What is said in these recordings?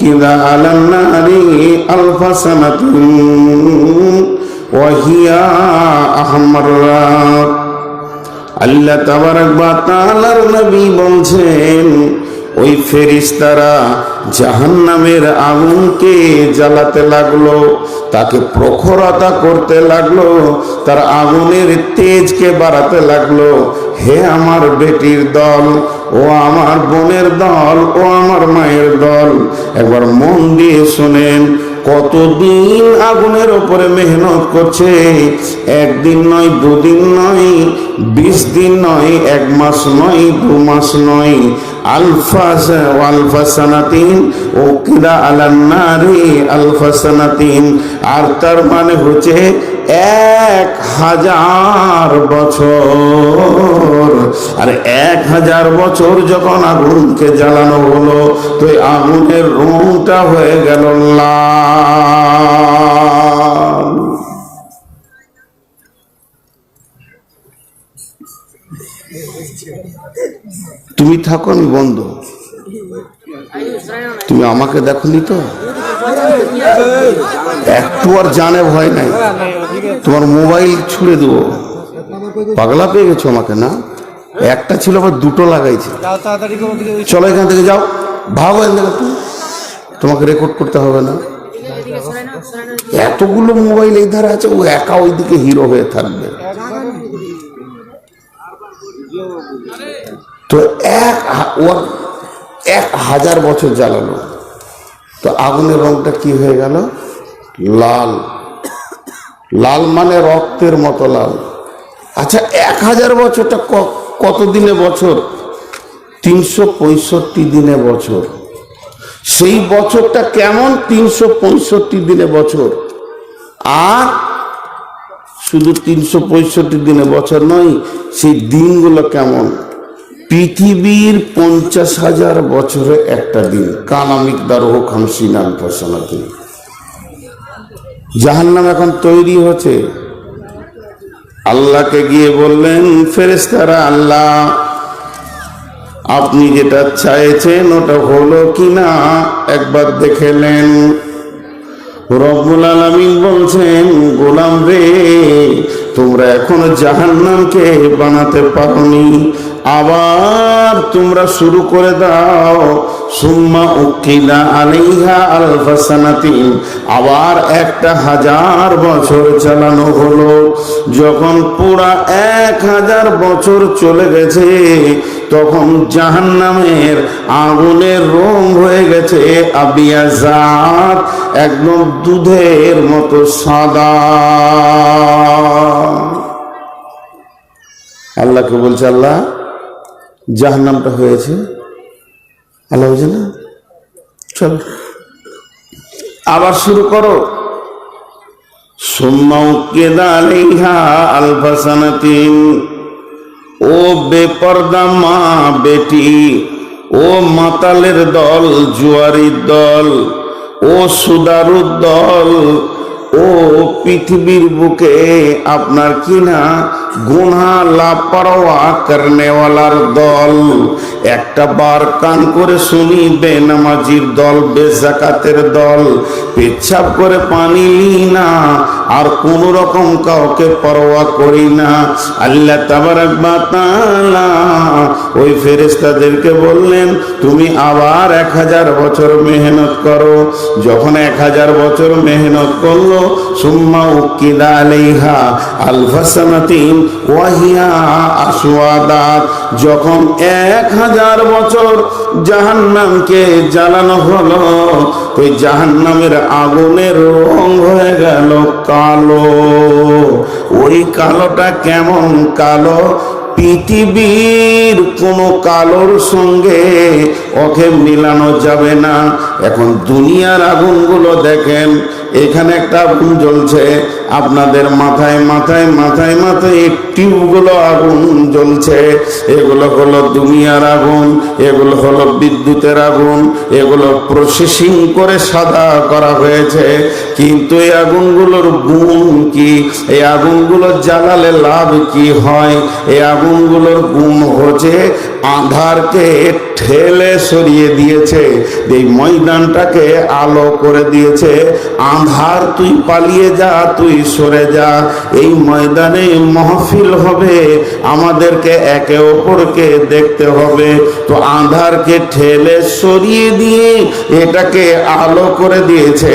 উকিদা আলান নারি আলফা সানাতিন ওয়া হিয়া আহমাররা। আল্লাহ তাবারক ওয়া তাআলার নবী বলছেন, ওই ফেরেশতারা জাহান্নামের আগুনকে জ্বালাতে লাগলো, তাকে প্রখরতা করতে লাগলো, তার আগুনের তেজকে বাড়াতে লাগলো। হে আমার বেটির দল, ও আমার বোনের দল, ও আমার মায়ের দল, একবার মন দিয়ে শোনেন, কতদিন আগুনের ওপরে মেহনত করছে। একদিন নয়, দুদিন নয়, 20 দিন নয়, 1 মাস নয়, 2 মাস নয়, আলফা সানাতিন উকিদা আলান নারি আলফা সানাতিন। আর তার মানে হচ্ছে 1000 বছর। আর 1000 বছর যখন আগুনকে জ্বালানো হলো, তো আগুনের রংটা হয়ে গেল লাল। তুমি থাকো, আমি বন্ধ, তুমি আমাকে দেখনি তো, একটু আর জানে ভয় নাই, তোমার মোবাইল ছুড়ে দেবো। পাগলা পেয়ে গেছো আমাকে না? একটা ছিল আবার 2টো লাগাইছে। চলো এখান থেকে যাও, ভাগো এখান থেকে, তোমাকে রেকর্ড করতে হবে না। এতগুলো মোবাইল এই ধারে আছে, ও একা ওইদিকে হিরো হয়ে থাকবে। তো 1000 বছর জ্বালানো, তো আগুনের রংটা কি হয়ে গেল? লাল। লাল মানে রক্তের মতো লাল। আচ্ছা, 1000 বছরটা কত দিনে বছর? 365 দিনে বছর। সেই বছরটা কেমন? 365 দিনে বছর। আর শুধু 365 দিনে বছর নয়, সেই দিনগুলো কেমন? পৃথিবীর 50,000 বছরে একটা দিন। কানামিক দারোহ খামসিনান ফসনাতে। জাহান্নাম এখন তৈরি হচ্ছে। আল্লাহকে গিয়ে বললেন, ফেরেশতারা, আল্লাহ আপনি যেটা চাইছেন ওটা হলো কিনা একবার দেখে নেন। রব্বুল আলামিন বলছেন, গোলাম রে, তোমরা এখনো জাহান্নামকে বানাতে পারোনি, আবার তোমরা শুরু করে দাও। সুম্মা উকিলা আলাইহা আলফা সানাতিন, আবার 1000 বছর চালানো হলো। যখন পুরা 1000 বছর চলে গেছে, তখন জাহান্নামের আগুনের রং হয়ে গেছে আবিয়াজাত, একদম দুধের মতো সাদা। আল্লাহকে বলছে, আল্লাহ জাহান্নামটা হয়েছে। আল্লাহ বলছে, না, চল আবার শুরু করো। সুম্মা উকিদা আলাইহা আলফা সানাতিন। ও বেপরদা মা বেটি, ও মাতালের দল, জুয়ারির দল, ও সুদারুর দল, ও পৃথিবীর বুকে আপনার কিনা গুনাহ লাপরওয়া করনেওয়ালার দল, একটা বার কান করে শুনি, বেনামাজির দল, বেজাকাতের দল, পেচ্ছাপ করে পানি না, আর কোন রকম কাউকে পরোয়া করি না। আল্লাহ তাবারক ওয়া তাআলা ওই ফেরেশতাদেরকে বললেন, তুমি আবার 1000 বছর মেহনত করো। যখন 1000 বছর মেহনত করলো, সুম্মা উকিদা আলাইহা আলফা সানাতিন ওয়া হিয়া আসওয়াদাত। যখন 1000 বছর জাহান্নামকে জ্বালানো হলো, ওই জাহান্নামের আগুনের রং হয়ে গেল কালো। ওই কালোটা কেমন কালো? পৃথিবীর কোন কালোর সঙ্গে ওকে মিলানো যাবে না। এখন দুনিয়ার আগুনগুলো দেখেন, এখানে একটা আগুন জ্বলছে, আপনাদের মাথায় মাথায় মাথায় মাথায় টিউবগুলো আগুন জ্বলছে। এগুলো হলো দুনিয়ার আগুন, এগুলো হলো বিদ্যুতের আগুন, এগুলো প্রসেসিং করে সাদা করা হয়েছে। কিন্তু এই আগুনগুলোর গুণ কি? এই আগুনগুলো জ্বালালে লাভ কি হয়? এই আগুনগুলোর গুণ হচ্ছে আঁধারকে ঠেলে সরিয়ে দিয়েছে, এই ময়দানটাকে আলো করে দিয়েছে। আঁধার তুই পালিয়ে যা, তুই সরে যা, এই ময়দানে মাহফিল হবে, আমাদেরকে একে অপরকে দেখতে হবে। তো আঁধারকে ঠেলে সরিয়ে দিয়ে এটাকে আলো করে দিয়েছে।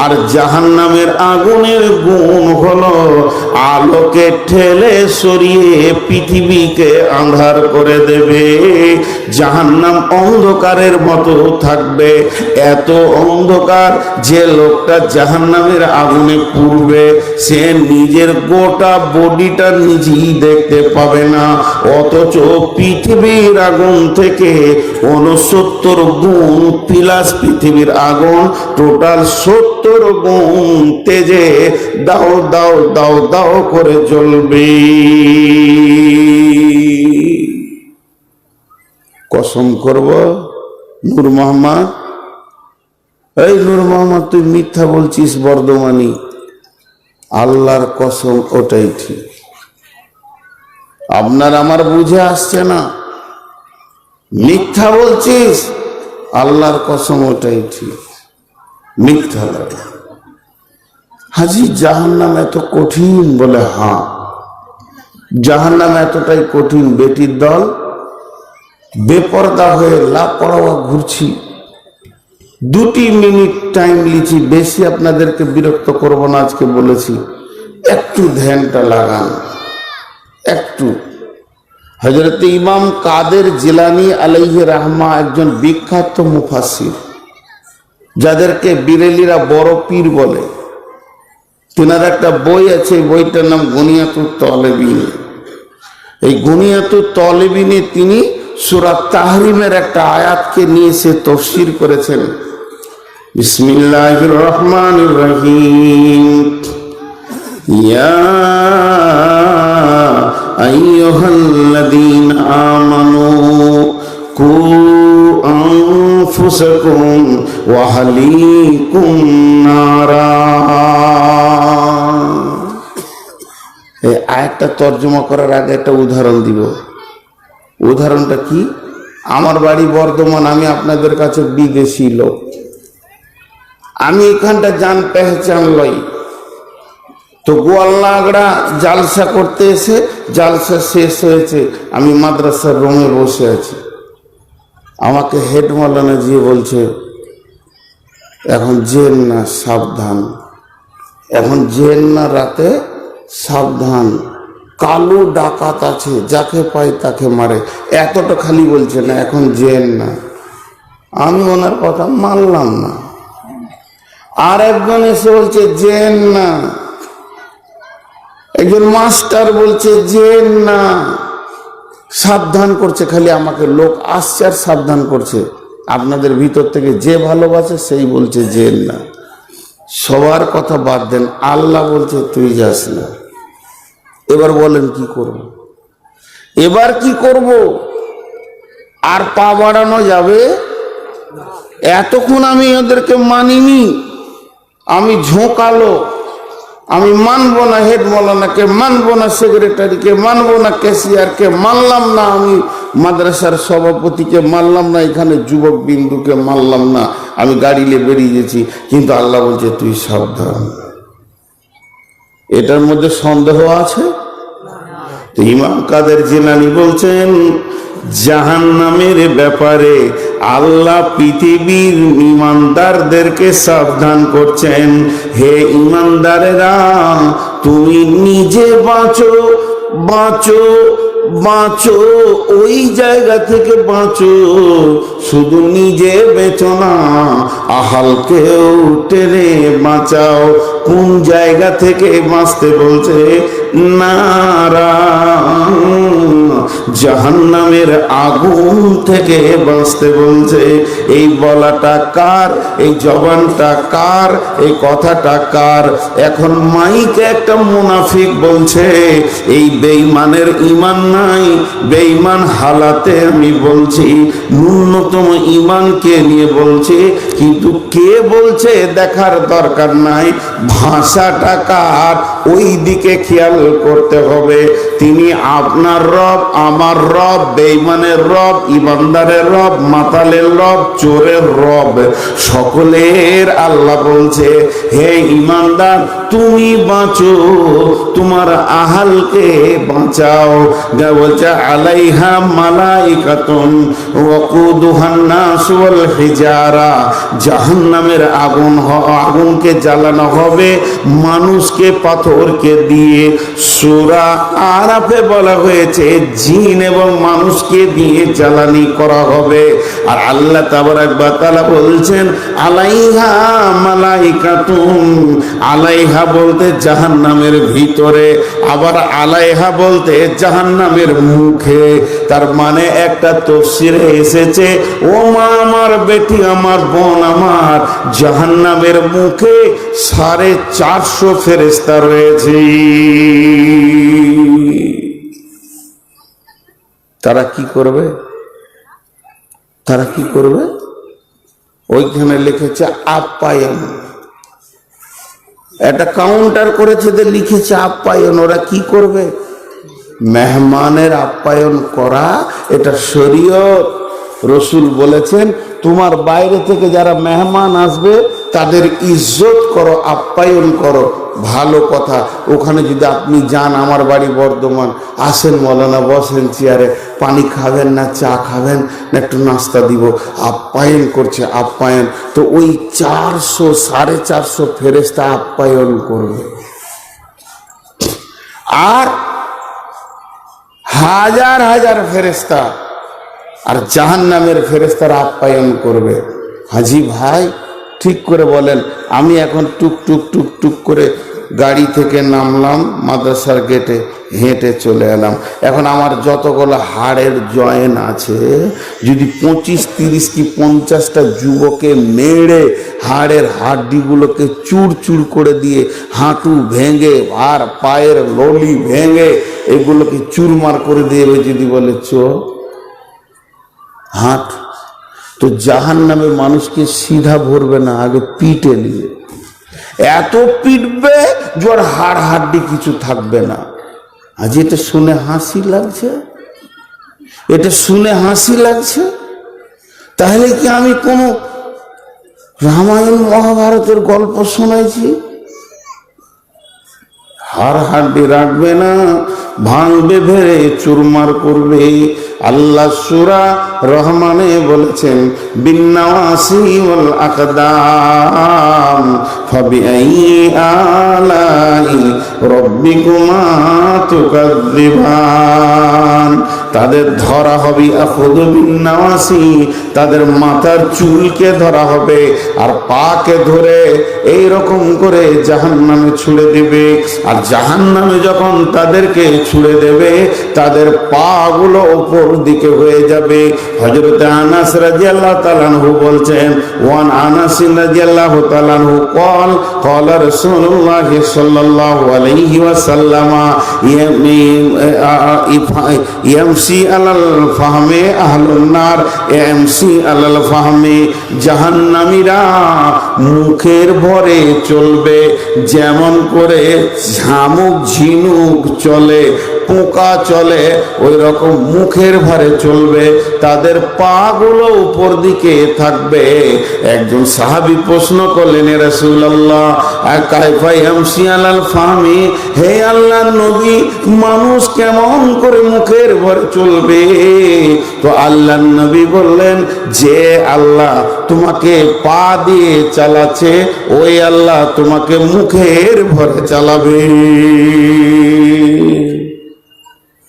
আর জাহান্নামের আগুনের গুণ হলো আলোকে ঠেলে সরিয়ে পৃথিবীকে আঁধার করে দেবে। জাহান্নাম অন্ধকারের মতো থাকবে, এত অন্ধকার যে লোকটা জাহান্নামের আগুনে পুড়বে সে নিজের গোটা বডিটা নিজেই দেখতে পাবে না। অথচ পৃথিবীর আগুন থেকে 69 গুণ প্লাস পৃথিবীর আগুন, টোটাল 70 গুণ তেজে দাও দাও দাও দাও করে জ্বলবে। কসম করব নূর মোহাম্মদ, এই নূর মোহাম্মদ তুই মিথ্যা বলছিস বর্ধমানি, আল্লাহর কসম ওটাই ঠিক। আপনার আমার বুঝে আসছে না, মিথ্যা বলছিস, আল্লাহর কসম ওটাই ঠিক, মিথ্যা লাগে। হাজি জাহান্নাম এত কঠিন? বলে হ্যাঁ, জাহান্নাম এতটাই কঠিন, বেটির দল বেপরদা হয়ে লাপড়াওয়া ঘুরছি। 2 মিনিট টাইম লিছি, বেশি আপনাদেরকে বিরক্ত করব না, আজকে বলেছি একটু ধ্যানটা লাগান একটু। হযরত ইমাম কাদের জিলানী আলাইহি রাহমা একজন বিখ্যাত মুফাসসির, যাদেরকে বিরেলিরা বড় পীর বলে। তেনার একটা বই আছে, বইটার নাম গুনিয়াতুত তলেবিন। এই গুনিয়াতুত তলেবিনে তিনি সূরা তাহরিমের একটা আয়াতকে নিয়ে সে তাফসীর করেছেন। বিসমিল্লাহির রহমানির রহিম, ইয়া আইয়ুহাল্লাযীনা আমানু কু আনফুসাকুম ওয়া আহলিকুম নারা। এই আয়াতটা তর্জমা করার আগে একটা উদাহরণ দিব। উদাহরণটা কি? আমার বাড়ি বর্ধমান, আমি আপনাদের কাছে বিদেশি লোক, আমি এখানটা জান পেহচান লই। তো গোয়ালনাগড়া জালসা করতে এসে জালসা শেষ হয়েছে, আমি মাদ্রাসার রুমে বসে আছি, আমাকে হেড মাওলানা জি বলছে এখন জেন না, সাবধান, এখন জেন না, রাতে সাবধান, কালো ডাকাত আছে, যাকে পায় তাকে মারে। এতটা খালি বলছে না, এখন জেন না। আমি ওনার কথা মানলাম না। আর একজন এসে বলছে জেন না, একজন মাস্টার বলছে জেন না, সাবধান করছে খালি আমাকে। লোক আসছে আর সাবধান করছে। আপনাদের ভিতর থেকে যে ভালোবাসে সেই বলছে জেন না। সবার কথা বাদ দেন, আল্লাহ বলছে তুই যাস না। এবার বলেন কি করব? এবার কি করব? আর পা বাড়ানো যাবে? এতক্ষণ আমি ওদেরকে মানিনি, আমি ঝোঁকালো, আমি মানবো না হেড মৌলানাকে, মানবো না সেক্রেটারিকে, মানবো না ক্যাশিয়ারকে, মানলাম না আমি মাদ্রাসার সভাপতিকে, মানলাম না এখানে যুবক বিন্দুকে, মানলাম না, আমি গাড়ি নিয়ে বেরিয়ে গেছি। কিন্তু আল্লাহ বলছে তুই সাবধান। এটার মধ্যে সন্দেহ আছে? তো ইমাম কাদের জিলানী বলছেন জাহান্নামের ব্যাপারে আল্লাহ পৃথিবীর ইমানদারদেরকে সাবধান করছেন, হে ইমানদারেরা তুমি নিজে বাঁচো, বাঁচো, বাঁচো, ওই জায়গা থেকে বাঁচো। শুধু নিজে বেঁচো না, আহালকেও টেনে বাঁচাও। কোন জায়গা থেকে বাঁচতে বলছে? নারা, জাহান্নামের আগুন থেকে বাঁচতে বলছে। এই বলাটা কার? এই জবানটা কার? এই কথাটা কার? এখন মাইকে একটা মুনাফিক বলছে এই বেঈমানের ঈমান নাই, বেঈমান হালাতে আমি বলছি, ন্যূনতম ঈমানকে নিয়ে বলছি। কিন্তু কে বলছে দেখার দরকার নাই, ভাষাটা কার ওই দিকে খেয়াল করতে হবে। তিনি আপনার রব, আমার রব, বেঈমানের রব, ইমানদারের রব, মাতালের রব, চোরের রব, সকলের আল্লাহ বলছে হে ইমানদার তুমি বাঁচো, তোমার আহালকে বাঁচাও। যা বলছে আলাইহা মালাইকাতুন ওয়াকুদুহান নাস ওয়াল হিজারা, জাহান্নামের আগুনকে জ্বালানো হবে মানুষকে পাথরকে দিয়ে। সূরা আরাফে বলা হয়েছে জিন এবং মানুষকে দিয়ে জ্বালানি করা হবে। আর আল্লাহ তাবারাক ওয়া তাআলা বলছেন আলাইহা মালাইকাতুন, আলাইহা বলতে জাহান্নামের ভিতরে, আবার আলাইহা বলতে জাহান্নামের মুখে। তার মানে একটা তাফসীরে এসেছে ও মা আমার, বেটি আমার, বোন আমার, জাহান্নামের মুখে 450 ফেরেশতা রয়েছে। তারা কি করবে? তারা কি করবে? ওইখানে লিখেছে আপ্যায়ন, একটা কাউন্টার করেছে, লিখেছে আপ্যায়ন। ওরা কি করবে? মেহমানের আপ্যায়ন করা, এটা শরীয়ত। রসুল বলেছেন তোমার বাইরে থেকে যারা মেহমান আসবে তাদের ইজ্জত করো, আপ্যায়ন করো। ভালো কথা। ওখানে যদি আপনি যান, আমার বাড়ি বর্ধমান, আসেন মৌলানা, বসেন চেয়ারে, পানি খাবেন না চা খাবেন না একটু নাস্তা দিব, আপ্যায়ন করছে, আপ্যায়ন। তো ওই 400-450 ফেরেশতা আপ্যায়ন করবে, আর হাজার হাজার ফেরেশতা আর জাহান্নামের ফেরেশতারা আপ্যায়ন করবে। হাজি ভাই ঠিক করে বলেন, আমি এখন টুক টুক টুক টুক করে গাড়ি থেকে নামলাম, মাদ্রাসার গেটে হেঁটে চলে এলাম। এখন আমার যতগুলো হাড়ের জয়েন আছে, যদি 25-30 কি 50টা যুবকে মেরে হাড়ের হাড্ডিগুলোকে চুর চুর করে দিয়ে, হাঁটু ভেঙে আর পায়ের ললি ভেঙে এগুলোকে চুরমার করে দিয়ে যদি বলে চো হাঁট, তো জাহান্নামে মানুষকে সিধা ভরবে না, আগে পিটে নিয়ে এত পিটবে জোর হাড় হাড্ডি কিছু থাকবে না। আজ এটা শুনে হাসি লাগছে, এটা শুনে হাসি লাগছে। তাহলে কি আমি কোন রামায়ণ মহাভারতের গল্প শোনাইছি? হাড় হাড্ডি রাখবে না, ভাঙবে, ভেড়ে চুরমার করবে। আল্লাহ সূরা রহমানে বলেছেন বিন্নাওয়াসি ওয়াল আকদাম ফাবিআইয়ি আলাই রাব্বিকুমা তুকাযযিবান। তাদের ধরা হবে আখুযু বিন্নাওয়াসি, তাদের মাথার চুলকে ধরা হবে আর পাকে ধরে এই রকম করে জাহান্নামে ছুড়ে দেবে। আর জাহান্নামে যখন তাদেরকে ছুড়ে দেবে, তাদের পা গুলো উপর দিকে হয়ে যাবে। হযরত আনাস রাদিয়াল্লাহু তাআলা আনহু বলছেন, ওয়ান আনাস রাদিয়াল্লাহু তাআলা আনহু قال قال رسول الله صلى الله عليه وسلم يمشي على الفهم اهل النار يمشي على الفهم, জাহান্নামীরা মুখের ভরে চলবে, যেমন করে ঝামুক ঝিনুক চলে, পোকা চলে, ওই রকম মুখের ভরে চলবে। তাদের পা গুলো উপর দিকে থাকবে। একজন সাহাবী প্রশ্ন করলেন, হে রাসূলুল্লাহ কাইফা ইয়ামশি আলাল ফাহমি, হে আল্লাহর নবী মানুষ কেমন করে মুখের ভরে চলবে? তো আল্লাহর নবী বললেন, যে আল্লাহ তোমাকে পা দিয়ে চালাচ্ছে ওই আল্লাহ তোমাকে মুখের ভরে চালাবে।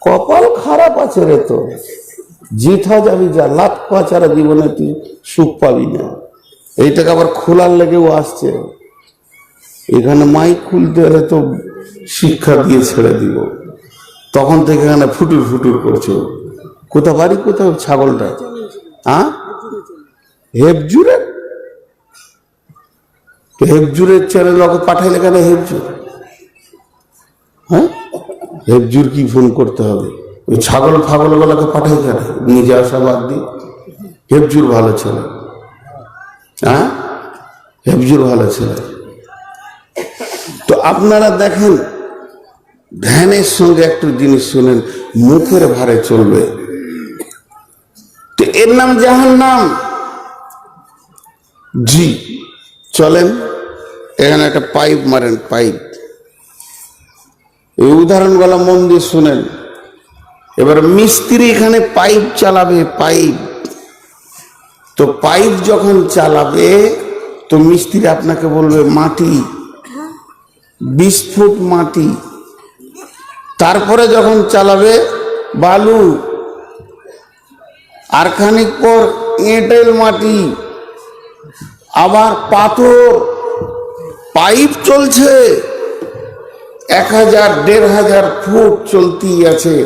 কপাল খারাপ আছে রে, তো জিথা যাবি, যা লাত পাচারা জীবনে তুই সুখ পাবি না। এইটাকে আবার খোলার লেগেও আসছে, এখানে মাইক খুলতে হলে তো শিক্ষা দিয়ে ছেড়ে দিব, তখন থেকে এখানে ফুটুর ফুটুর করছে। কোথা বাড়ি, কোথাও ছাগলটা? হ্যাঁ, হেফজুরে, হেফজুরের চ্যানেল ওকে পাঠাইলে কেন? হেফজুর, হ্যাঁ হেফজুর কি ফোন করতে হবে? ওই ছাগল ফাগল গুলাকে পাঠাই কেন? নিজে আসা বাদ দিয়ে হেফজুর ভালো ছেলে, হ্যাঁ হেফজুর ভালো ছেলে। তো আপনারা দেখেন ধ্যানের সঙ্গে একটু জিনিস শুনেন, মুখের ভারে চলবে, তো এর নাম জাহান্নাম। জি চলেন, এখানে একটা পাইপ মারেন, পাইপ, এই উদাহরণগুলো মন দিয়ে শুনেন। এবার মিস্ত্রি এখানে পাইপ চালাবে, পাইপ, তো পাইপ যখন চালাবে তো মিস্ত্রি আপনাকে বলবে মাটি 20 ফুট মাটি, তারপরে যখন চালাবে বালু, আর খানিক পর এঁটেল মাটি, আবার পাথর। পাইপ চলছে 1000 1500 ফুট চলতেই আছে,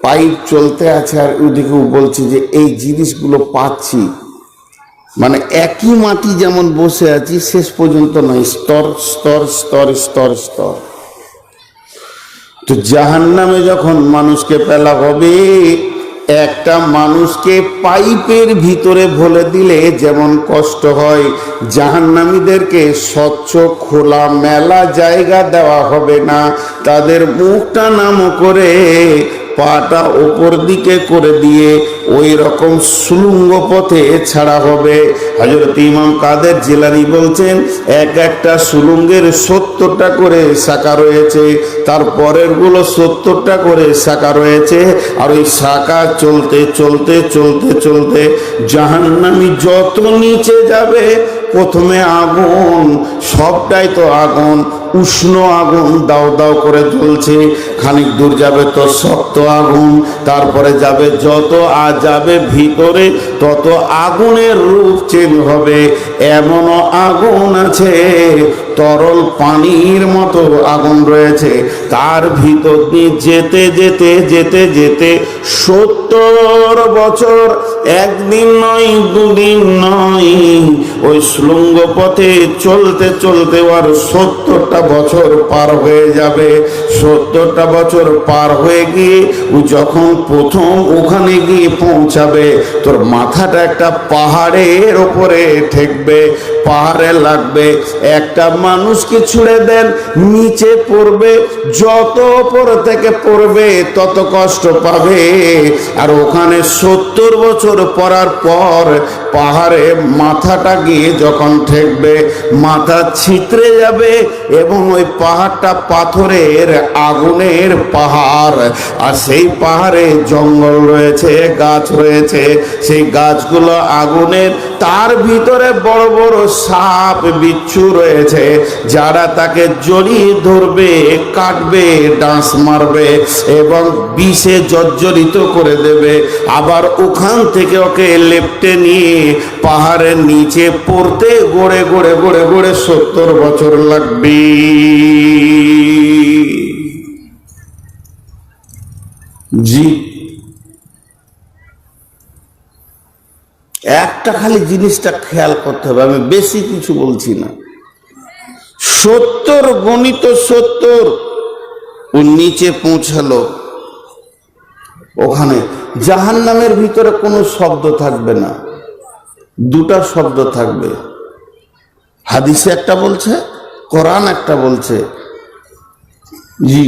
পাইপ চলতে আছে, আর ওদিকেও বলছে যে এই জিনিসগুলো পাচ্ছি, মানে একই মাটি যেমন বসে আছি শেষ পর্যন্ত নয়, স্তর স্তর স্তর স্তর স্তর। তো জাহান্নামে যখন মানুষকে ফেলা হবে, একটা মানুষকে পাইপের ভিতরে ভরে দিলে যেমন কষ্ট হয়, জাহান্নামীদেরকে স্বচ্ছ খোলা মেলা জায়গা দেওয়া হবে না, তাদের মুখটা নাম করে পাটা ওপর দিকে করে দিয়ে ওই রকম সুলুঙ্গ পথে ছাড়া হবে। হযরত ইমাম কাদের জিলানী বলছেন, একটা সুলুঙ্গের 70টা করে শাখা রয়েছে, তার পরের গুলো 70টা করে শাখা রয়েছে, আর ওই শাখা চলতে চলতে চলতে চলতে জাহান্নামী যত নিচে যাবে, প্রথমে আগুন, সবটাই তো আগুন, উষ্ণ আগুন দাও দাও করে জ্বলছে, খানিক দূর যাবে তো শক্ত আগুন, তারপরে যাবে যত যাবে ভিতরে তত আগুনের রূপ চেঞ্জ হবে। এমনও আগুন আছে তরল পানির মতো আগুন রয়েছে, তার ভিতর দিয়ে যেতে যেতে যেতে যেতে 70 বছর, একদিন নয় দুদিন নয়, ওই সুলঙ্গ পথে চলতে চলতে আর 70টা বছর পার হয়ে যাবে। 70টা বছর পার হয়ে গিয়ে ও যখন প্রথম ওখানে গিয়ে পৌঁছাবে, তোর মাথাটা একটা পাহাড়ের ওপরে ঠেকবে, পাহাড়ে লাগবে। একটা মানুষকে ছুড়ে দেন, নিচে পড়বে, যত উপর থেকে পড়বে তত কষ্ট পাবে। আর ওখানে 70 বছর পড়ার পর পাহাড়ে মাথাটা গিয়ে যখন ঠেকবে, মাথা ছিতরে যাবে, এবং ওই পাহাড়টা পাথরের আগুনের পাহাড়, আর সেই পাহাড়ে জঙ্গল রয়েছে, গাছ রয়েছে, সেই গাছগুলো আগুনের, তার ভিতরে বড় বড় সাপ বিচ্ছু রয়েছে, যারা তাকে জড়িয়ে ধরবে, কাটবে, ডাঁস মারবে এবং বিষে জর্জরিত করে দেবে। আবার ওখান থেকে ওকে লেপ্টে নিয়ে পাহাড়ের নিচে পড়তে গড়ে গড়ে গড়ে গড়ে 70 বছর লাগবে। জি, একটা খালি জিনিসটা খেয়াল করতে হবে, আমি বেশি কিছু বলছি না। 70 গণিত 70, ও নিচে পৌঁছালো, ওখানে জাহান্নামের ভিতরে কোনো শব্দ থাকবে না, দুটা শব্দ থাকবে। হাদিসে একটা বলছে, কোরআন একটা বলছে। জি,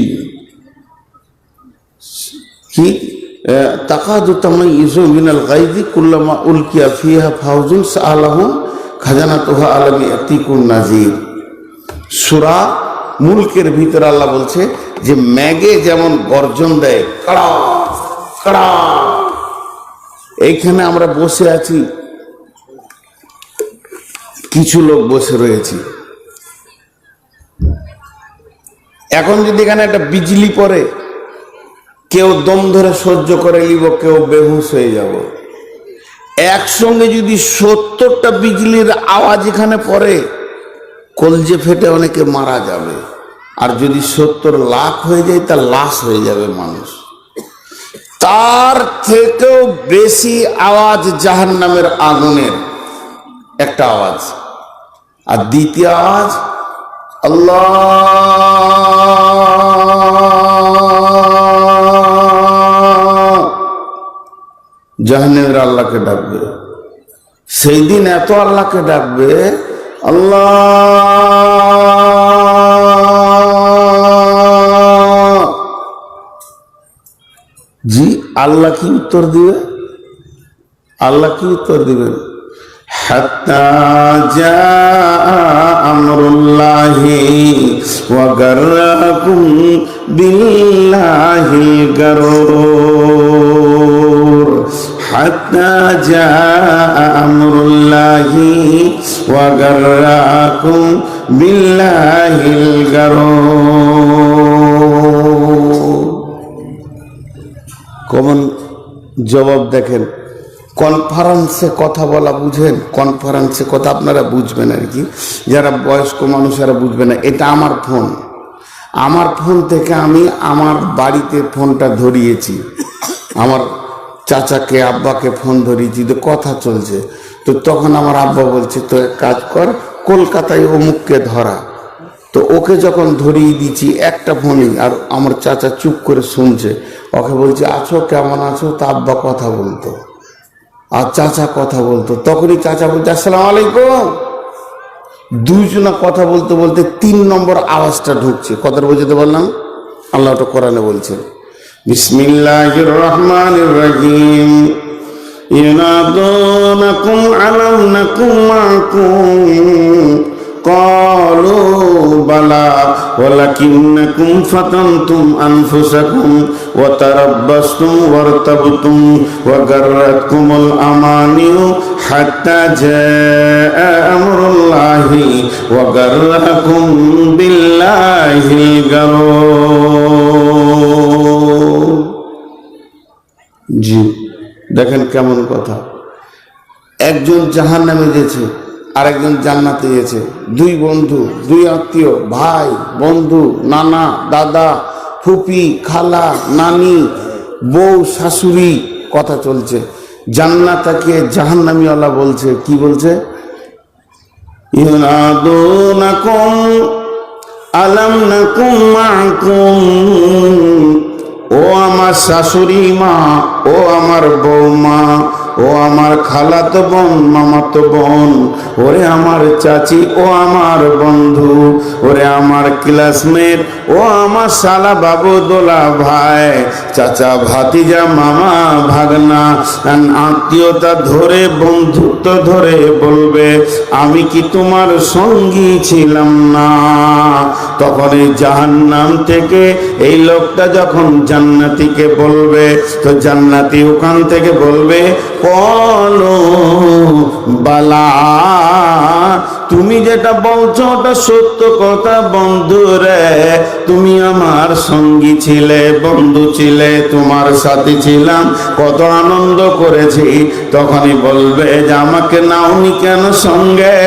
কি তাকাদু তামাইয়িজু মিনাল গায়জি কুল্লামা উলকিয়া ফিহা ফাউজুন সাআলাহুম খাজানাতুহা আলামি আতিকুন নাজির। সূরা মুলকের ভিতরে আল্লাহ বলছে যে মেঘে যেমন গর্জন দেয়, কড়া কড়া, এইখানে আমরা বসে আছি, কিছু লোক বসে রয়েছি, এখন যদি এখানে একটা বিজলি পড়ে, কেউ দম ধরে সহ্য করে নিব, কেউ বেহুশ হয়ে যাব। একসঙ্গে যদি 70টা বিজলির আওয়াজ এখানে পড়ে, কলজে ফেটে অনেকে মারা যাবে। আর যদি 70 লাখ হয়ে যায়, তা লাশ হয়ে যাবে মানুষ। তার থেকেও বেশি আওয়াজ জাহান্নামের আগুনের একটা আওয়াজ, আর দ্বিতীয় আওয়াজ আল্লাহ, জাহান্নামের আল্লাহকে ডাকবে। সেই দিন এত আল্লাহকে ডাকবে, আল্লাহ জি, আল্লাহ কি উত্তর দিবে? আল্লাহ কি উত্তর দিবেন? হাত্তা জাআ আমরুল্লাহি ওয়া গাররাকুম বিল্লাহিল গারুর। হাত্তা জাআ আমরুল্লাহি ওয়া গাররাকুম বিল্লাহিল গারুর। কমন জবাব দেখেন। কনফারেন্সে কথা বলা বুঝেন? কনফারেন্সে কথা আপনারা বুঝবেন আর কি, যারা বয়স্ক মানুষেরা বুঝবে না। এটা আমার ফোন, আমার ফোন থেকে আমি আমার বাড়িতে ফোনটা ধরিয়েছি, আমার চাচাকে আব্বাকে ফোন ধরিয়েছি, তো কথা চলছে। তো তখন আমার আব্বা বলছে, তো এক কাজ কর, কলকাতায় অমুককে ধরা। তো ওকে যখন ধরিয়ে দিচ্ছি একটা ফোনই, আর আমার চাচা চুপ করে শুনছে। ওকে বলছে, আছো, কেমন আছো? তা আব্বা কথা বলতো আর চাচা কথা বলতো। তখনই চাচা বলছে, আসসালামু আলাইকুম। দুইজনা কথা বলতে বলতে 3 নম্বর আওয়াজটা ঢুকছে। কথাটা বুঝতে পারলাম? আল্লাহ তো কোরআনে বলছেন, বিসমিল্লাহির রহমানির রহিম, ইউনাদুনাকুম আলাম নাকুম মাকুম ক্বালু বালা ওয়ালাকিন্নাকুম ফাতানতুম আনফুসাকুম ওয়া তারাব্বাসতুম ওয়ারতাবতুম ওয়া গাররাতকুমুল আমানিউ হাত্তা জাআ আমরুল্লাহি ওয়া গাররাকুম বিল্লাহিল গারুর। জি, দেখেন কেমন কথা। একজন জাহান্নামে গেছে, আরেকজন জান্নাতে গেছে। 2 বন্ধু, 2 আত্মীয়, ভাই বন্ধু, নানা দাদা, ফুপি খালা নানি, বউ শাশুড়ি, কথা চলছে। জান্নাতকে জাহান্নামীওয়ালা বলছে, কি বলছে? ইউনাদুনাকুম আলাম নাকুম মাকুম। ও আমার শাশুড়ি মা, ও আমার বৌমা, ও আমার খালাতো বোন, মামাতো বোন, ওরে আমার চাচি, ও আমার বন্ধু, ওরে আমার ক্লাসমেট, ও আমার শালা বাবু দোলা ভাই, চাচা ভাতিজা মামা ভাগনা, আত্মীয়তা ধরে বন্ধুত্ব ধরে বলবে, আমি কি তোমার সঙ্গী ছিলাম না? তখন এই জাহান্নাম থেকে এই লোকটা যখন জান্নাতীকে বলবে, তো জান্নাতী ওখান থেকে বলবে, বলো বালা, তুমি যেটা বলছো ওটা সত্য কথা বন্ধু রে, তুমি আমার সঙ্গী ছিলে, বন্ধু ছিলে, তোমার সাথে ছিলাম, কত আনন্দ করেছি। তখনই বলবে যে আমাকে নাওনি কেন সঙ্গে?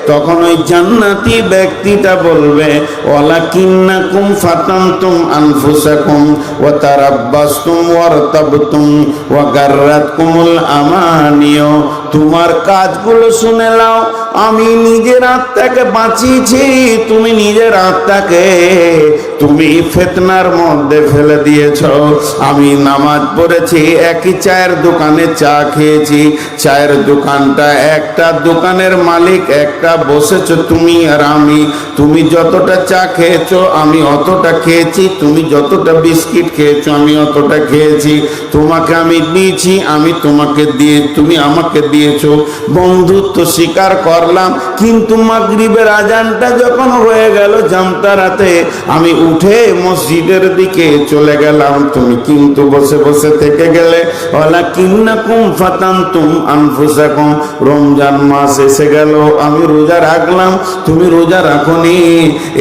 তখন ওই জান্নাতি ব্যক্তিটা বলবে, ওয়ালাকিন্নাকুম ফাতানতুম আনফুসাকুম ওয়া তারাব্বাসতুম ওয়ারতাবতুম ওয়া গাররাতকুমুল আমানিয়ু। তোমার কাজগুলো শুনে নাও, আমি নিজের আত্মাকে বাঁচিয়েছি, তুমি নিজের আত্মাকে তুমি ফিতনার মধ্যে ফেলে দিয়েছ। আমি নামাজ পড়েছি, একই চায়ের দোকানে চা খেয়েছি, চায়ের দোকানটা একটা, দোকানের মালিক একটা, বসেছো তুমি আর আমি। তুমি যতটা চা খেয়েছো আমি অতটা খেয়েছি, তুমি যতটা বিস্কিট খেয়েছো আমি অতটা খেয়েছি, তোমাকে আমি দিয়েছি, আমি তোমাকে দিয়ে, তুমি আমাকে দিয়েছো, বন্ধুত্ব স্বীকার করলাম। কিন্তু মাগরিবের আজানটা যখন হয়ে গেল জামতারাতে, আমি উঠে মসজিদের দিকে চলে গেলাম, তুমি কিন্তু বসে বসে থেকে গেলে। ওয়ালাকিন্নাকুম ফাতানতুম আনফুসাকুম, রমজান মাস এসে গেল, আমি রোজা রাখলাম, তুমি রোজা রাখোনি।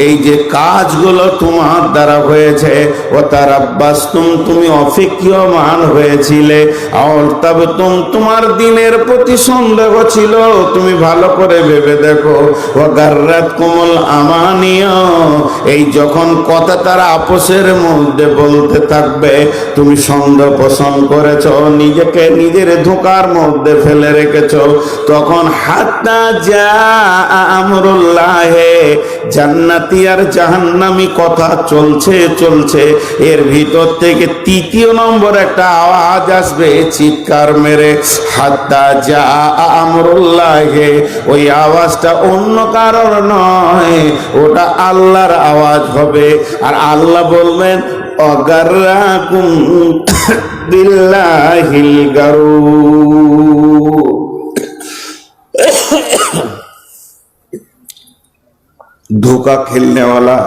এই যে কাজগুলো তোমার দ্বারা হয়েছে, ও তারাব্বাসতুম, তুমি অপেক্ষমান হয়েছিলে, আওয়ালতাবতুম, তোমার দিনের প্রতি সন্দেহ ছিল, তুমি ভালো করে ভেবে দেখো। ওয়া গাররাতকুমুল আমানিয়ু, এই যখন কথা তারা আপোষের মধ্যে বলতে থাকবে, তুমি সন্দেহ পোষণ করেছ, নিজেকে নিজের ধোঁকার মধ্যে ফেলে রেখেছ। তখন হাত্তা জাআ আমরুল্লাহে, জান্নাতি আর জাহান্নামী কথা চলছে চলছে, এর ভিতর থেকে 3 নম্বর একটা আওয়াজ আসবে চিৎকার মেরে, হাত্তা জাআ আমরুল্লাহে। ওই আওয়াজটা অন্য কারোর নয়, ওটা আল্লাহর আওয়াজ হবে। আর আল্লাহ বলবেন, অগাররাকুম বিল্লাহিল গারুর। ধোকা খেলনেওয়ালা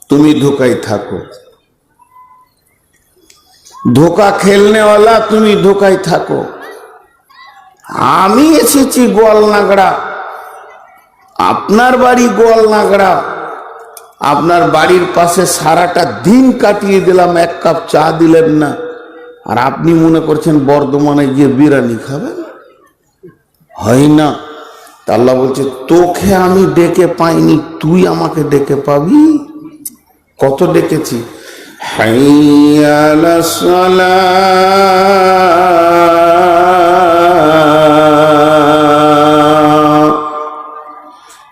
তুমি ধোকায় থাকো, ধোকা খেলনেওয়ালা তুমি ধোকায় থাকো। আমি এসেছি গোয়ালনাগড়া, আপনার বাড়ি গোয়ালনাগড়া, আপনার বাড়ির পাশে সারাটা দিন কাটিয়ে দিলাম, এক কাপ চা দিলেন না, আর আপনি মনে করছেন বর্ধমানে গিয়ে বিরিয়ানি খাবেন? হয় না। তা আল্লাহ বলছে তোকে আমি ডেকে পাইনি, তুই আমাকে ডেকে পাবি। কত ডেকেছি, হাইয়া আলাস সালাহ,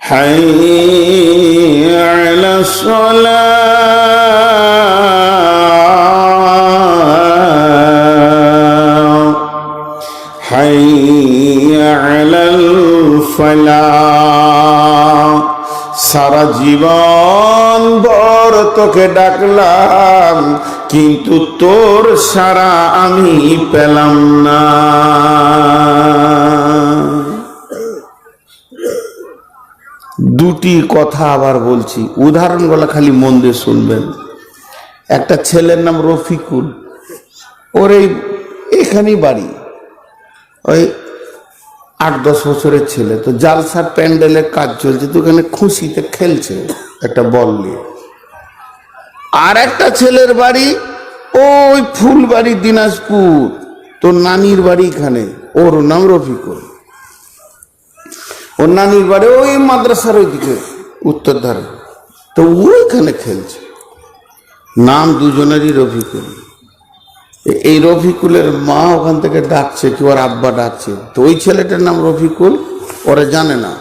হাইয়া আলাস সালাহ, হাইয়া আলাল ফালাহ। সারা জীবন ভর তোকে ডাকলাম, কিন্তু তোর সারা আমি পেলাম না। দুটি কথা আবার বলছি, উদাহরণগুলো খালি মন দিয়ে শুনবেন। একটা ছেলের নাম রফিকুল, ওর এখানেই বাড়ি, ওই 8-10 বছরের ছেলে। তো জালসার প্যান্ডেলের কাজ চলছে, তো ওখানে খুশিতে খেলছে একটা বল নিয়ে। আর একটা ছেলের বাড়ি ওই ফুলবাড়ি দিনাজপুর, তো নানির বাড়ি এখানে, ওর নাম রফিকুল। ওর নানির বাড়ি ওই মাদ্রাসার ওইদিকে উত্তর ধারে, তো ওইখানে খেলছে। নাম দুজনেরই রফিকুল। এই রফিকুলের মা ওখান থেকে ডাকছে, কি ওর আব্বা ডাকছে, তো ওই ছেলেটার নাম রফিকুল, ওরা জানে না।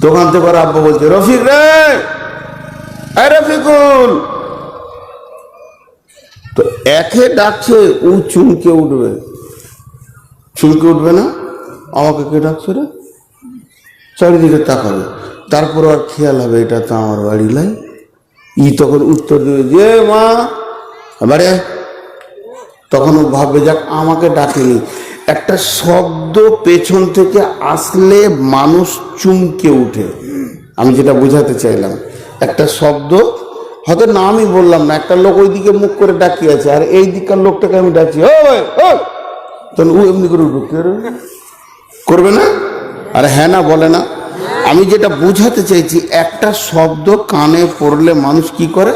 তো ওখান থেকে ওর আব্বা বলছে রফিক রে, এই রফিকুল। তো একে ডাকছে, ও চুমকে উঠবে, চুমকে উঠবে না, আমাকে কে ডাকছে রে, চারিদিকে তাকাবে, তারপর আর খেয়াল হবে এটা তো আমার বাড়ি লাই। ই তখন উত্তর দেবে যে মা বাড়ি। তখন ও ভাববে যাক আমাকে ডাকেনি। একটা শব্দ পেছন থেকে আসলে মানুষ চুমকে উঠে। আমি যেটা বোঝাতে চাইলাম, একটা শব্দ হয়তো না আমি বললাম না, একটা লোক ওইদিকে মুখ করে ডাকিয়ে আছে, আর এই দিককার লোকটাকে আমি ডাকি তখন ও এমনি করে উঠবে, করবে না? আর হ্যাঁ না বলে না? আমি যেটা বোঝাতে চাইছি, একটা শব্দ কানে পড়লে মানুষ কি করে,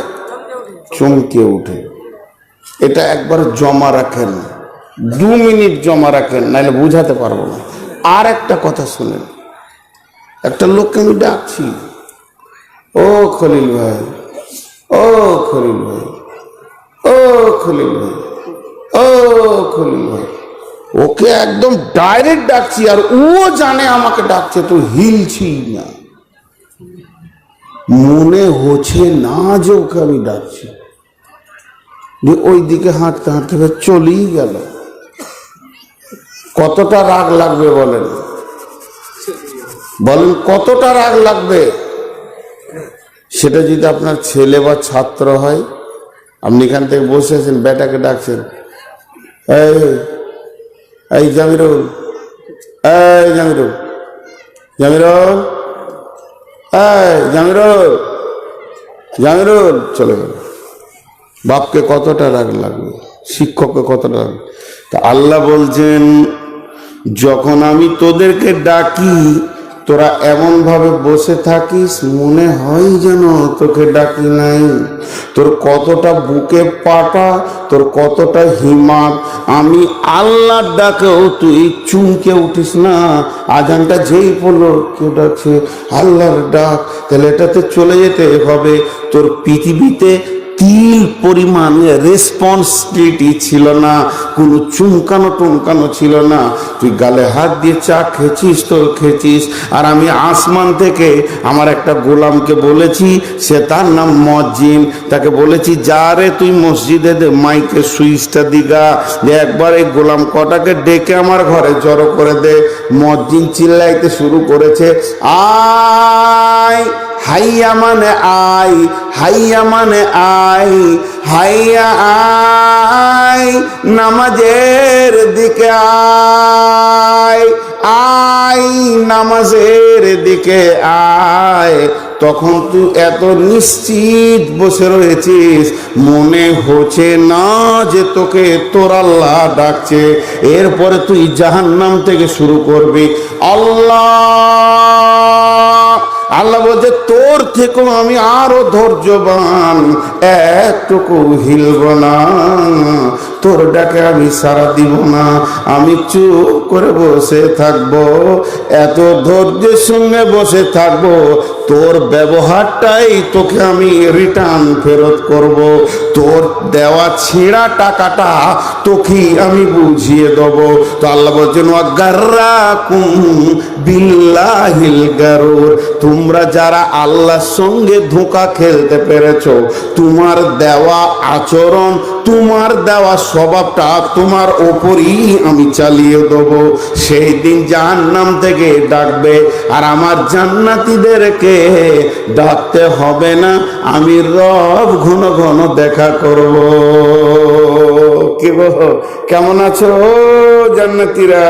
চমকে উঠে। এটা একবার জমা রাখেন, 2 মিনিট জমা রাখেন, নাহলে বুঝাতে পারবো না। আর একটা কথা শুনেন, একটা লোককে আমি ডাকছি, ও খলিল ভাই, ও খলিল ভাই, ও খলিল ভাই, ও খলিল ভাই। ওকে একদম ডাইরেক্ট ডাকছি, আর ও জানে আমাকে ডাকছে, তো হিলছি না, মনে হচ্ছে না যে ওকে আমি ডাকছি। যে ওই দিকে হাঁটতে হাঁটতে চলেই গেল। কতটা রাগ লাগবে বলেন, বলেন কতটা রাগ লাগবে? সেটা যদি আপনার ছেলে বা ছাত্র হয়, আপনি এখান থেকে বসে আছেন, বেটাকে ডাকছেন, এই জামিরুল, এই জামিরুল, জামিরুল, এই জামিরুল, জামিরুল, চলে গেল। বাপকে কতটা রাগ লাগবে, শিক্ষককে কতটা রাগ। তা আল্লাহ বলছেন যখন আমি তোদেরকে ডাকি, তোরা এমন ভাবে বসে থাকিস মনে হয় যেন তোকে ডাকি নাই। তোর কতটা বুকে পাটা, তোর কতটা হিম্মত। আমি আল্লাহর ডাকেও তুই চুমকে উঠিস না। আজানটা যেই পড়লো, কেউ ডাকছে আল্লাহর ডাক, তাহলে এটাতে চলে যেতে হবে। তোর পৃথিবীতে তিল পরিমাণ রেসপন্সিবিলিটি ছিল না, কোনো চুমকানো টুমকানো ছিল না। তুই গালে হাত দিয়ে চা খেয়েছিস তো খেয়েছিস। আর আমি আসমান থেকে আমার একটা গোলামকে বলেছি, সে তার নাম মজ্জিন, তাকে বলেছি যা রে তুই মসজিদে দে মাইকে সুইচটা দিগা, যে একবার এই গোলাম কটাকে ডেকে আমার ঘরে জড়ো করে দে। মজ্জিন চিল্লাইতে শুরু করেছে, আয় হাইয়া মানে আয়, হাইয়া মানে আয়, হাইয়া আয় নামাজের দিকে আয়, আয় নামাজের দিকে আয়। তখন তুই এত নিশ্চিত বসে রয়েছিস, মনে হচ্ছে না যে তোকে তোর আল্লাহ ডাকছে। এরপরে তুই জাহান্নাম থেকে শুরু করবি আল্লাহ আল্লাহ বলছে তোর থেকেও আমি আরো ধৈর্যবান, একটুকু হিলব না, তোর ডাকে আমি সাড়া দিব না, আমি চুপ করে বসে থাকবো, এত ধৈর্যের সঙ্গে বসে থাকবো, তোর ব্যবহারটাই তোকে আমি রিটার্ন ফেরত করব, তোর দেওয়া ছেঁড়া টাকাটা তোকে আমি বুঝিয়ে দেব। তো আল্লাহ বলছেন ওয়াগাররাকুম বিল্লাহিল গারুর, তোমরা যারা আল্লাহর সঙ্গে ধোঁকা খেলতে পেরেছো, তোমার দেওয়া আচরণ, তোমার দেওয়া স্বভাবটা তোমার ওপরই আমি চালিয়ে দেব। সেই দিন জাহান্নাম থেকে ডাকবে, আর আমার জান্নাতীদেরকে ডাকতে হবে না, আমি রব ঘন ঘন দেখা করব। কি গো, কেমন আছো জান্নাতীরা,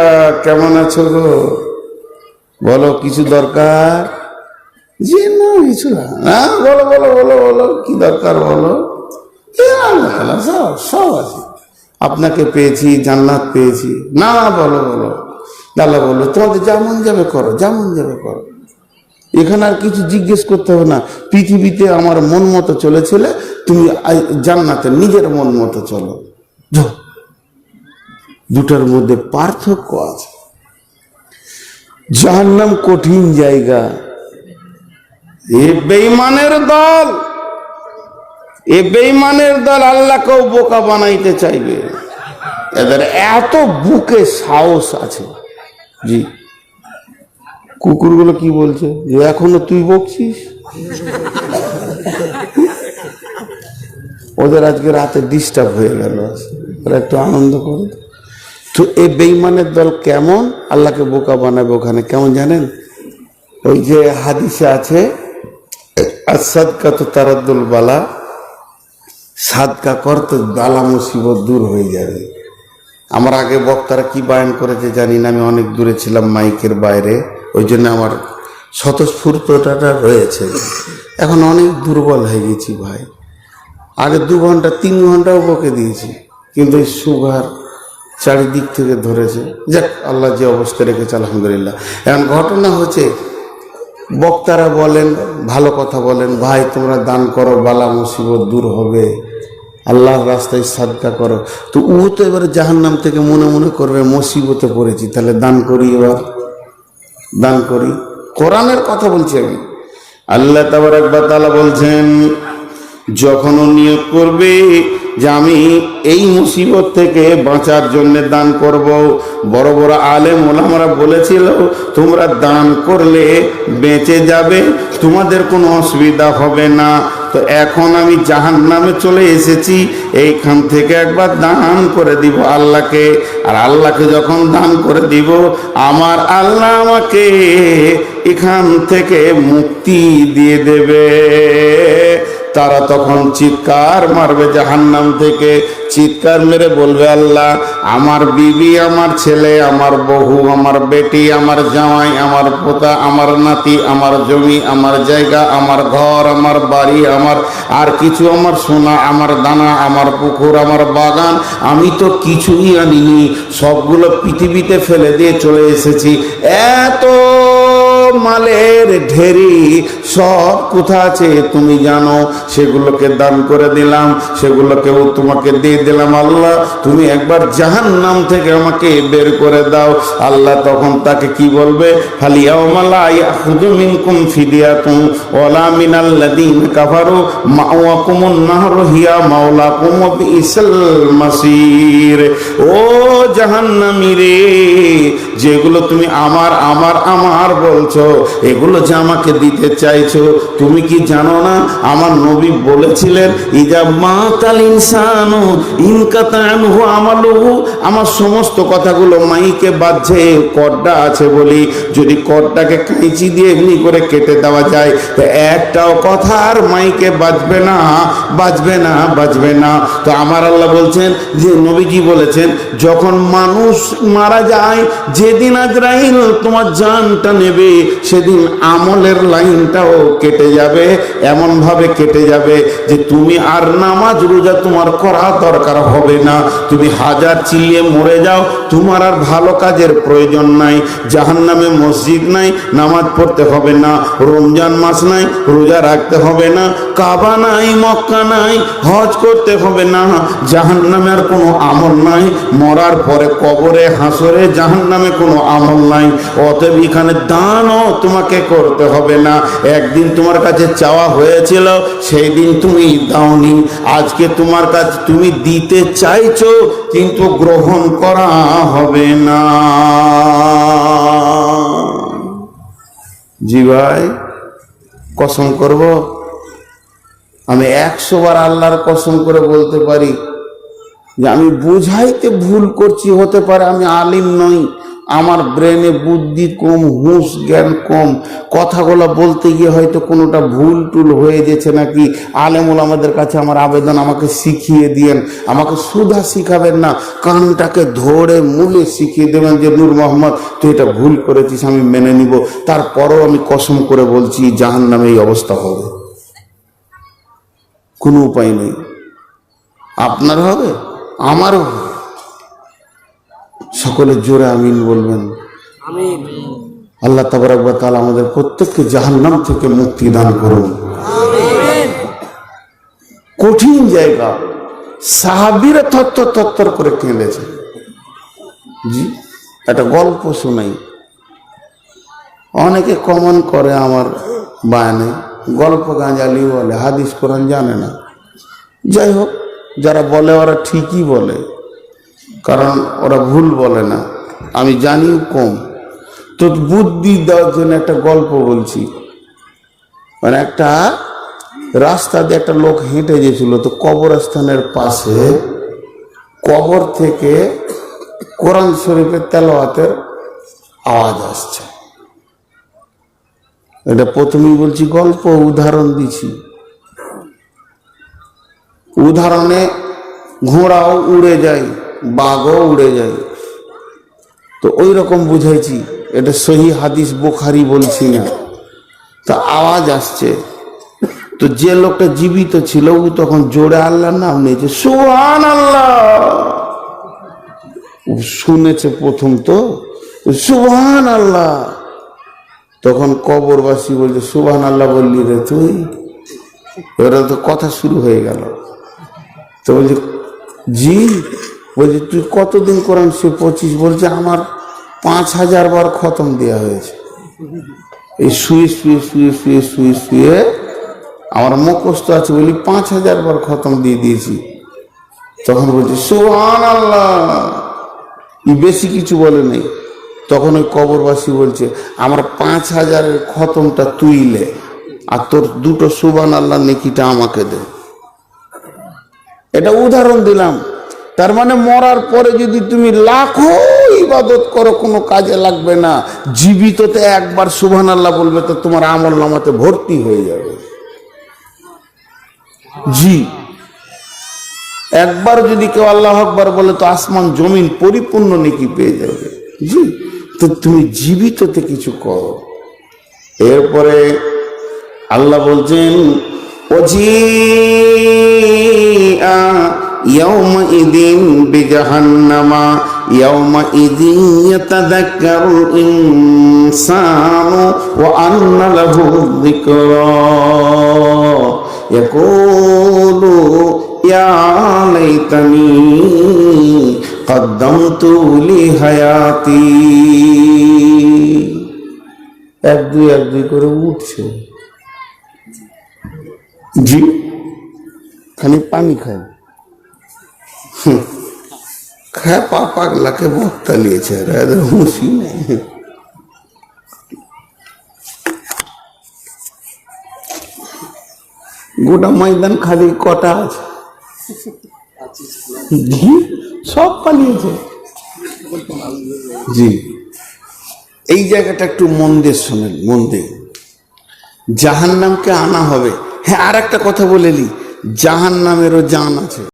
কেমন আছো গো? বলো কিছু দরকার? যে না কিছু না, বলো বলো বলো বলো, কি দরকার বলো? সব আছে, আপনাকে পেয়েছি, জান্নাত পেয়েছি, না বলো বলো। আল্লাহ বললো তোমাদের যেমন যাবে করো, যেমন যাবে করো, এখানে আর কিছু জিজ্ঞেস করতে হবে না। পৃথিবীতে আমার মন মতো চলেছিলে, তুমি জান্নাতে নিজের মন মতো চলো। দুটার মধ্যে পার্থক্য আছে। জাহান্নাম কঠিন জায়গা। এ বেঈমানের দল, এ বেঈমানের দল আল্লাহকেও বোকা বানাইতে চাইবে। এদের এত বুকে সাহস আছে। জি, কুকুরগুলো কি বলছে যে এখনো তুই বকছিস? ওদের আজকে রাতে ডিস্টার্ব হয়ে গেল, ওরা একটু আনন্দ করে। তো এই বেঈমানের দল কেমন আল্লাহকে বোকা বানাবে ওখানে, কেমন জানেন? ওই যে হাদিসে আছে আসাদকা তো তারাদ্দুল বালা, সাদকা করতে বালা মুসিবত দূর হয়ে যাবে। আমার আগে বক্তারা কি বায়ান করেছে জানি না, আমি অনেক দূরে ছিলাম মাইকের বাইরে, ওই জন্য আমার স্বতঃস্ফূর্তটা রয়েছে। এখন অনেক দুর্বল হয়ে গেছি ভাই। আগে 2 ঘন্টা 3 ঘন্টাও বকে দিয়েছি, কিন্তু এই সুগার চারিদিক থেকে ধরেছে। যাক, আল্লাহ যে অবস্থা রেখেছে আলহামদুলিল্লাহ। এখন ঘটনা হচ্ছে, বক্তারা বলেন, ভালো কথা বলেন, ভাই তোমরা দান করো, বালা মুসিবত দূর হবে, আল্লাহর রাস্তায় সাদকা করো। তো ও তো এবারে জাহান্নাম থেকে মনে মনে করবে মুসিবতে পড়েছি, তাহলে দান করি, এবার দান করি। কোরআনের কথা বলছি আমি। আল্লাহ তাবারক ওয়া তাআলা বলছেন, যখন ও নিয়ত করবে যে আমি এই মুসিবত থেকে বাঁচার জন্য দান করব, বড় বড় আলেম ওলামারা বলেছিল তোমরা দান করলে বেঁচে যাবে, তোমাদের কোনো অসুবিধা হবে না। তো এখন আমি জাহান্নামে চলে এসেছি, এইখান থেকে একবার দান করে দিব আল্লাহকে। আর আল্লাহকে যখন দান করে দিব, আমার আল্লাহ আমাকে এখান থেকে মুক্তি দিয়ে দেবে। তারা তখন চিৎকার মারবে জাহান্নাম থেকে, চিৎকার মেরে বলবে আল্লাহ আমার বিবি, আমার ছেলে, আমার বউ, আমার বেটি, আমার জামাই, আমার পোতা, আমার নাতি, আমার জমি, আমার জায়গা, আমার ঘর, আমার বাড়ি, আমার আর কিছু, আমার সোনা, আমার দানা, আমার পুকুর, আমার বাগান, আমি তো কিছুই আনিনি, সবগুলো পৃথিবীতে ফেলে দিয়ে চলে এসেছি। এত মালের ঢেরি সব কোথা আছে তুমি জানো, সেগুলোকে দান করে দিলাম, সেগুলোকেও তোমাকে দিয়ে দিলাম। আল্লাহ তুমি একবার জাহান্নাম থেকে আমাকে বের করে দাও। আল্লাহ তখন তাকে কি বলবে, ফালিয়াউমা লা ইয়াখুযু মিনকুম ফিদিয়াতুন ওয়ালা মিনাল্লাযীনা কাফারু মাওয়াকুমুন নাহরু হিয়া মাওলাকুম ওয়া বিইসাল মাসীর। ও জাহান্নামী রে, যেগুলো তুমি আমার আমার আমার বলছো, করছো, এগুলো যে আমাকে দিতে চাইছো, তুমি কি জানো না আমার নবী বলেছিলেন ইজা মাতাল ইনসানু ইনকাতা আনহু আমালুহু, আমার সমস্ত কথাগুলো মাইকে বাজছে কর্ডা আছে বলি, যদি কর্ডাকে কাঁচি দিয়ে এমনি করে কেটে দেওয়া যায় তো একটাও কথা আর মাইকে বাজবে না, বাজবে না, বাজবে না। তো আমার আল্লাহ বলছেন যে নবীজি বলেছেন যখন মানুষ মারা যায়, যেদিন আজরাইল তোমার জানটা নেবে সেদিন আমলের লাইনটাও কেটে যাবে, এমন ভাবে কেটে যাবে যে তুমি আর নামাজ রোজা তোমার করা দরকার হবে না। তুমি হাজার চিল্লিয়ে মরে যাও, তোমার আর ভালো কাজের প্রয়োজন নাই। জাহান্নামে মসজিদ নাই, নামাজ পড়তে হবে না। রমজান মাস নাই, রোজা রাখতে হবে না। কাবা নাই, মক্কা নাই, হজ করতে হবে না। জাহান্নামে আর কোনো আমল নাই। মরার পরে কবরে হাসরে জাহান্নামে কোনো আমল নাই। অতএব এখানে দানও তোমাকে করতে হবে না। একদিন তোমার কাছে চাওয়া হয়েছিল, সেই দিন তুমি দাওনি। আজকে তোমার কাছে তুমি দিতে চাইছো কিন্তু গ্রহণ করা হবে না। জি ভাই, কসম করব, আমি 100 বার আল্লাহর কসম করে বলতে পারি যে আমি বুঝাইতে ভুল করছি, হতে পারে আমি আলিম নই, আমার ব্রেনে বুদ্ধি কম, হুঁশ জ্ঞান কম, কথাগুলো বলতে গিয়ে হয়তো কোনোটা ভুল টুল হয়ে গেছে নাকি। আলেমুল আমাদের কাছে আমার আবেদন, আমাকে শিখিয়ে দিয়েন, আমাকে সুধা শিখাবেন না, কানটাকে ধরে মূলে শিখিয়ে দেবেন যে নূর মোহাম্মদ তুই এটা ভুল করেছিস, আমি মেনে নিব। তারপরেও আমি কসম করে বলছি জাহান্নামে এই অবস্থা হবে, কোনো উপায় নেই। আপনার হবে, আমারও। সকলে জোরে আমিন বলবেন। আল্লাহ তাবারক ওয়া তাআলা আমাদের প্রত্যেককে জাহান্নাম থেকে মুক্তি দান করুন। কঠিন জায়গা, সাহাবীরা থরথর করে কেঁদেছে। জি, একটা গল্প শোনাই। অনেকে কমন করে আমার বায়ানে, গল্প গাঁজালি বলে, হাদিস কোরআন জানে না। যাই হোক, যারা বলে ওরা ঠিকই বলে, কারণ ওরা ভুল বলে না, আমি জানিও কম। তো বুদ্ধি দেওয়ার জন্য একটা গল্প বলছি। মানে একটা রাস্তা দিয়ে একটা লোক হেঁটে গেছিল, তো কবরস্থানের পাশে কবর থেকে কোরআন শরীফের তেলাওয়াতের আওয়াজ আসছে। এটা প্রথমেই বলছি গল্প, উদাহরণ দিছি। উদাহরণে ঘোড়াও উড়ে যায়, বাঘও উড়ে যায়, তো ওই রকম বুঝাইছি। এটা সহি হাদিস, বুখারী বলছি না। তা আওয়াজ আসছে, তো যে লোকটা জীবিত ছিল ও তখন জোরে আল্লাহর নাম নিয়েছে, সুবহানাল্লাহ। শুনেছে প্রথম, তো সুবহানাল্লাহ। তখন কবরবাসী বলছে সুবহানাল্লাহ বললি রে তুই, এবার তো কথা শুরু হয়ে গেল। তো বলছে জি, বলছে তুই কতদিন কোরআন সে 25, বলছে আমার 5000 বার খতম দেওয়া হয়েছে। এই শুয়ে শুয়ে শুয়ে শুয়ে শুয়ে শুয়ে আমার মুখস্থ আছে বলি 5000 বার খতম দিয়ে দিয়েছি। তখন বলছে সুবহানাল্লাহ, বেশি কিছু বলে নেই। তখন ওই কবরবাসী বলছে আমার 5000 খতমটা তুই লে, আর তোর 2টো সুবহানাল্লাহ নেকিটা আমাকে দে। এটা উদাহরণ দিলাম। তার মানে মরার পরে যদি তুমি লাখো ইবাদত করো কোনো কাজে লাগবে না, জীবিততে একবার সুবহানাল্লাহ বলবে তো তোমার আমল নামাতে ভর্তি হয়ে যাবে। জি, একবার যদি কেউ আল্লাহু আকবার বলে তো আসমান জমিন পরিপূর্ণ নেকি পেয়ে যাবে। জি, তো তুমি জীবিততে কিছু করো। এরপরে আল্লাহ বলছেন ওজিআ ইয়াউমাইযিন বিজাহান্নামা ইয়াউমাইযিন ইয়াতাযাক্কারুল ইনসানু ওয়া আন্না লাহু যিকরা ইয়াকুলু ইয়া লাইতানি কদ্দামতু লিহায়াতি। এক দুই করে উঠছে। জি, খালি পানি খায়, খায় পা পাগলাকে বক্তা লিয়েছে, হুঁশি নেই। গোটা ময়দান খালি কটা আছে? জি, সব পালিয়েছে। জি, এই জায়গাটা একটু মন দিয়ে শোনেন, মন দিয়ে। জাহান্নামকে আনা হবে। হ্যাঁ, আর একটা কথা বলে নি, জাহান্নামেরও জান আছে।